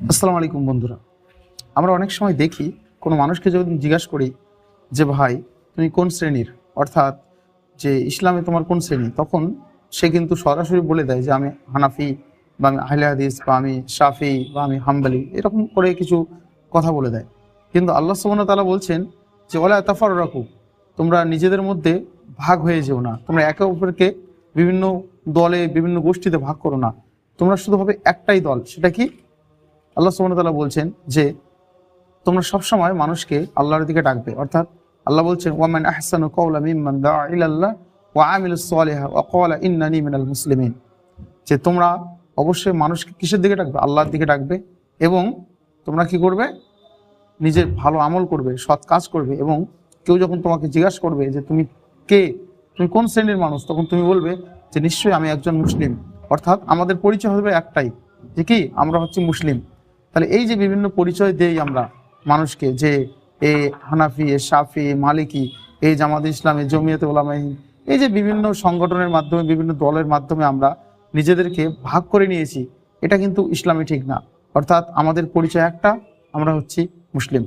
আসসালামু আলাইকুম বন্ধুরা। আমরা অনেক সময় দেখি কোনো মানুষকে যদি জিজ্ঞাসা করি যে ভাই তুমি কোন শ্রেণীর, অর্থাৎ যে ইসলামে তোমার কোন শ্রেণী, তখন সে কিন্তু সরাসরি বলে দেয় যে আমি হানাফি বা আমি আহলে হাদিস বা আমি শাফি বা আমি হাম্বলি, এরকম করে কিছু কথা বলে দেয়। কিন্তু আল্লাহ সুবহানাহু ওয়া তাআলা বলছেন যে ওয়ালা তাফাররাকু, তোমরা নিজেদের মধ্যে ভাগ হয়ে যেও না, তোমরা একে অপরকে বিভিন্ন দলে বিভিন্ন গোষ্ঠীতে ভাগ করো না, তোমরা শুধু হবে একটাই দল। সেটা কি? আল্লাহ সুবহানাহু ওয়া তাআলা বলছেন যে তোমরা সবসময় মানুষকে আল্লাহর দিকে ডাকবে। অর্থাৎ আল্লাহ বলছেন ওয়ামান আহসানু কাওলা মিম্মান দাআ ইলাল্লাহ ওয়া আমিলুস সালিহা ওয়া ক্বালা ইন্নানি মিনাল মুসলিমিন, যে তোমরা অবশ্যই মানুষকে কিসের দিকে ডাকবে? আল্লাহর দিকে ডাকবে, এবং তোমরা কি করবে? নিজের ভালো আমল করবে, সৎ কাজ করবে, এবং কেউ যখন তোমাকে জিজ্ঞাসা করবে যে তুমি কে, তুমি কোন শ্রেণীর মানুষ, তখন তুমি বলবে যে নিশ্চয়ই আমি একজন মুসলিম। অর্থাৎ আমাদের পরিচয় হবে একটাই, যে কি আমরা হচ্ছে মুসলিম। তাহলে এই যে বিভিন্ন পরিচয় দেই আমরা মানুষকে, যে এ হানাফি, এ শাফি, মালিকি, এই জামাত ইসলামী, জমিয়তে উলামায়ে হিন্দ, এই যে বিভিন্ন সংগঠনের মাধ্যমে বিভিন্ন দলের মাধ্যমে আমরা নিজেদেরকে ভাগ করে নিয়েছি, এটা কিন্তু ইসলামে ঠিক না। অর্থাৎ আমাদের পরিচয় একটা, আমরা হচ্ছি মুসলিম।